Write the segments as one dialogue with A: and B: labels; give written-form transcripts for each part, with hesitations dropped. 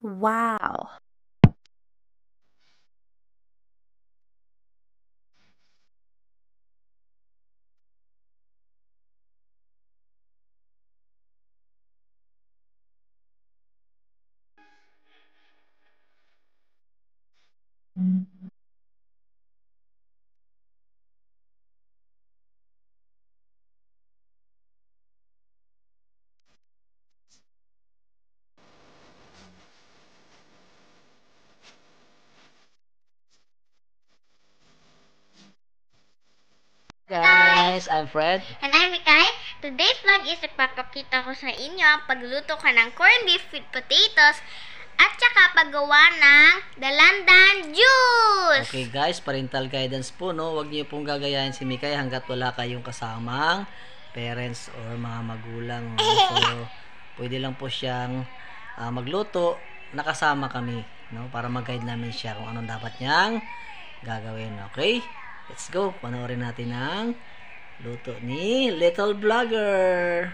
A: Wow.
B: Guys, I'm Fred.
C: And I'm Mikay. Today's vlog is ipapakita ko sa inyo ang pagluto ko ng corned beef with potatoes at saka paggawa ng dalandan juice.
B: Okay guys, parental guidance po, no? Huwag niyo pong gagayahin si Mikay hanggat wala kayong kasamang parents or mga magulang. No? So, pwede lang po siyang magluto, nakasama kami, no? Para mag-guide namin siya kung anong dapat niyang gagawin. Okay? Let's go. Panoorin natin ang luto ni Little Vlogger.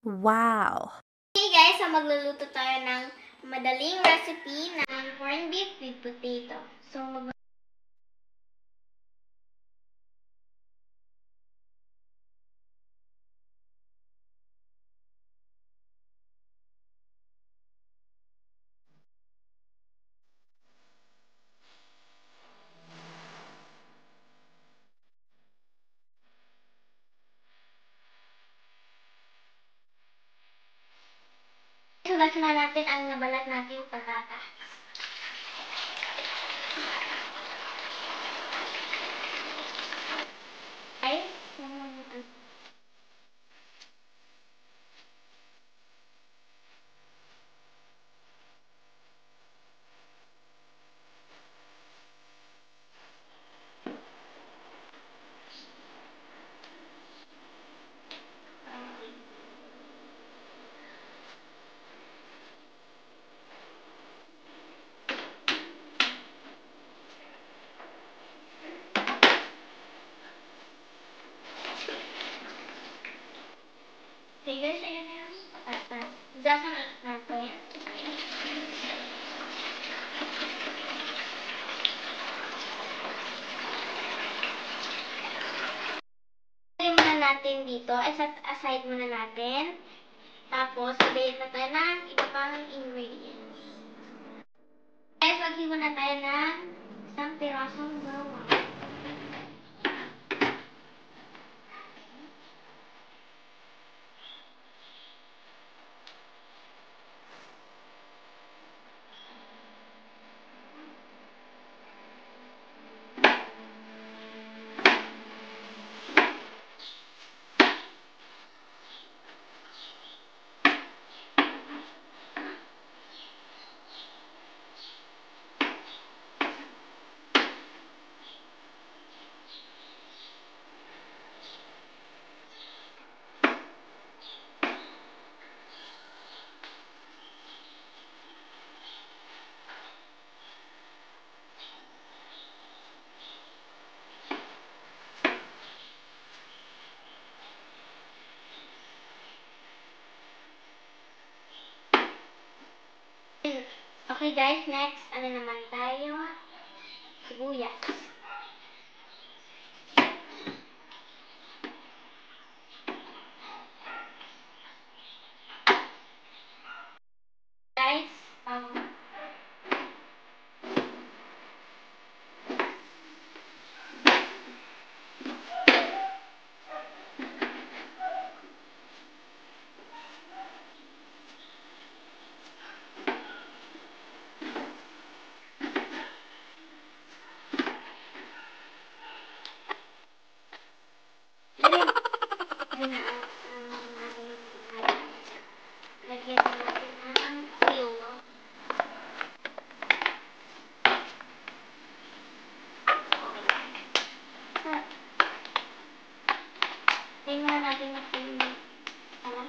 A: Wow.
C: Okay guys, so magluluto tayo ng madaling recipe ng corned beef with potato. So, sulat na natin ang nabalat natin patata. Ay, okay guys, ayan na yung patata. Dasan natin. Ilagay muna natin dito, aside muna natin. Tapos, sabayin na tayo ng iba pang ingredients. Guys, maghiwa na tayo ng isang pirasong bawang. Okay guys, next, ano naman tayo? Sibuyas. Guys, lagyan natin ng fuel. Tingnan natin yung ano.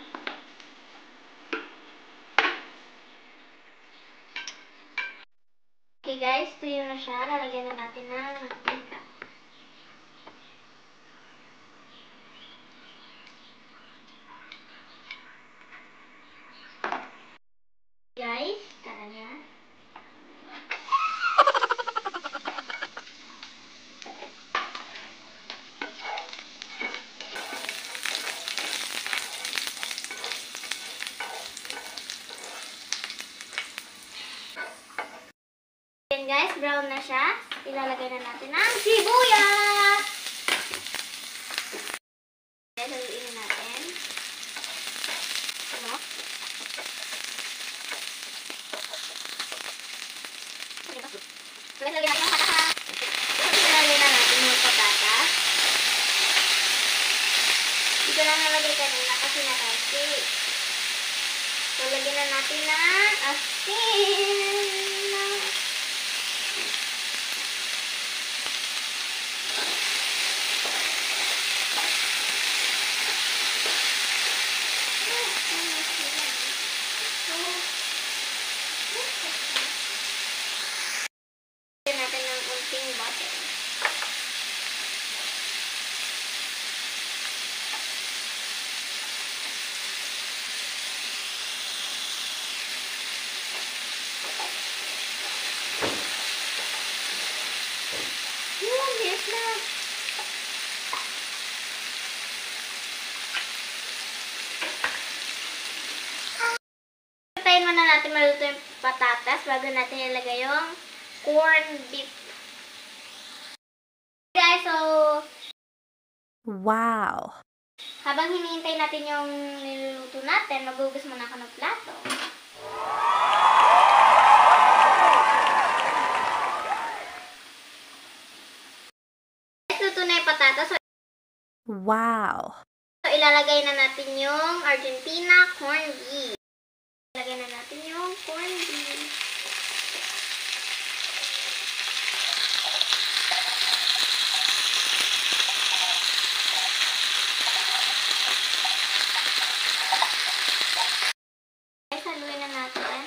C: Okay guys, tuyo na siya. Lalagyan na natin ng mantika. Guys, Ayan guys, brown na siya. Ilalagay na natin ang sibuyas. Guys, haluin natin. Ano? Lagyan natin ang patatas. Ilalagay na natin yung patatas. Dito lang nalagay kanina kasi nakasi. So, lagyan na natin ng asin. Lagyan natin ng unting butter. Yes na. Tayin muna natin maluto yung patatas bago natin ilagay yung corned beef. Guys, so
A: Wow!
C: habang hinihintay natin yung niluluto natin, maghugas muna ako ng plato. Guys, luto na yung patatas.
A: Wow!
C: So, ilalagay na natin yung Argentina corned beef. Ilalagay na natin yung corned beef. Guys, haluin na natin.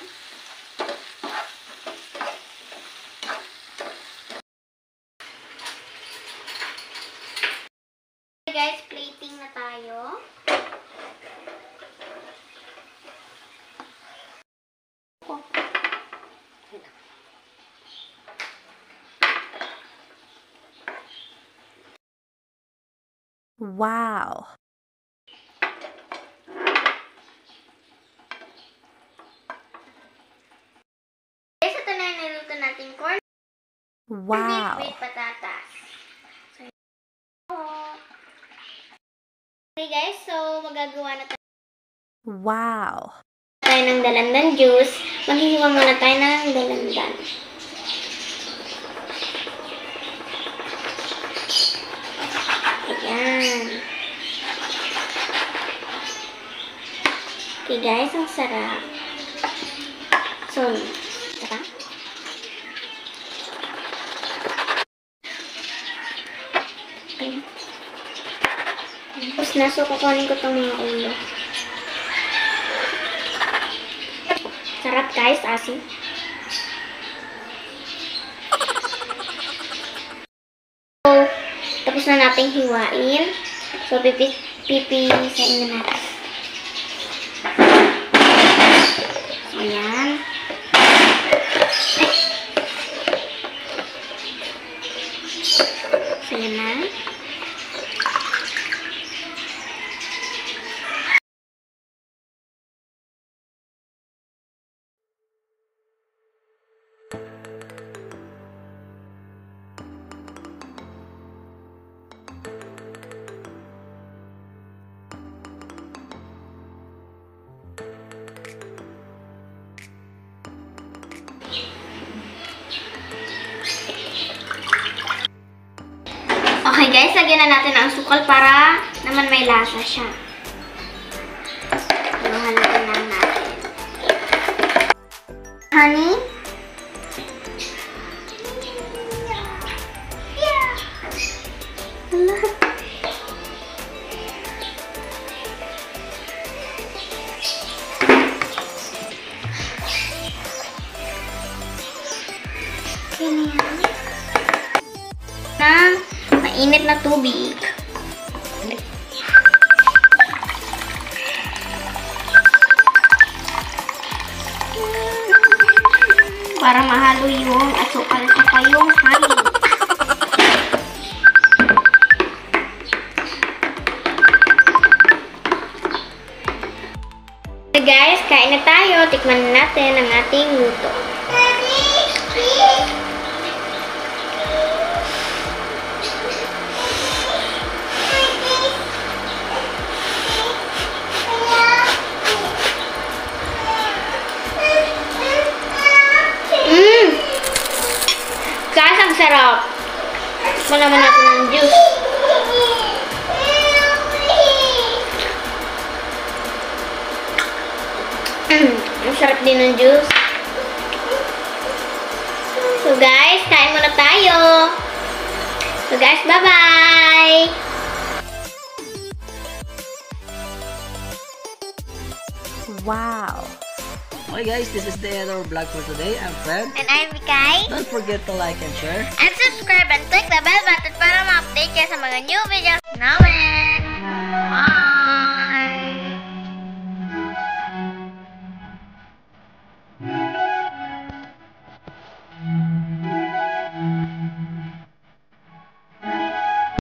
C: Okay guys, plating na tayo.
A: Wow!
C: Guys, ito na yung niluto natin corned
A: Wow!
C: beef with patatas. So, okay guys, so magagawa na
A: Wow!
C: tayo ng dalandan juice. Maghihiwa muna tayo ng dalandan. Ayan. Okay guys, ang sarap. So, tara. Okay. Tapos na, so kukunin ko itong mga ulo. Sarap guys, asin. So, tapos na nating hiwain. So, pipisain na natin. So, ayan. So, ayan na. Okay guys, lagyan na natin ang sukal para naman may lasa siya. Haluin lang natin. Honey. Yeah. Ganyan. Na mainit na tubig. Para mahalo yung asukal at yung honey. So guys, kain na tayo. Tikman natin ang ating luto. sarap. Tikman naman natin ng juice. Ang sarap din ng juice. So guys, kain muna tayo. So guys, bye-bye!
A: Wow.
B: Okay guys, this is the end of our vlog for today. I'm Fred.
C: And I'm Mikay.
B: Don't forget to like and share.
C: And subscribe and click the bell button para ma-update kayo sa mga new videos namin.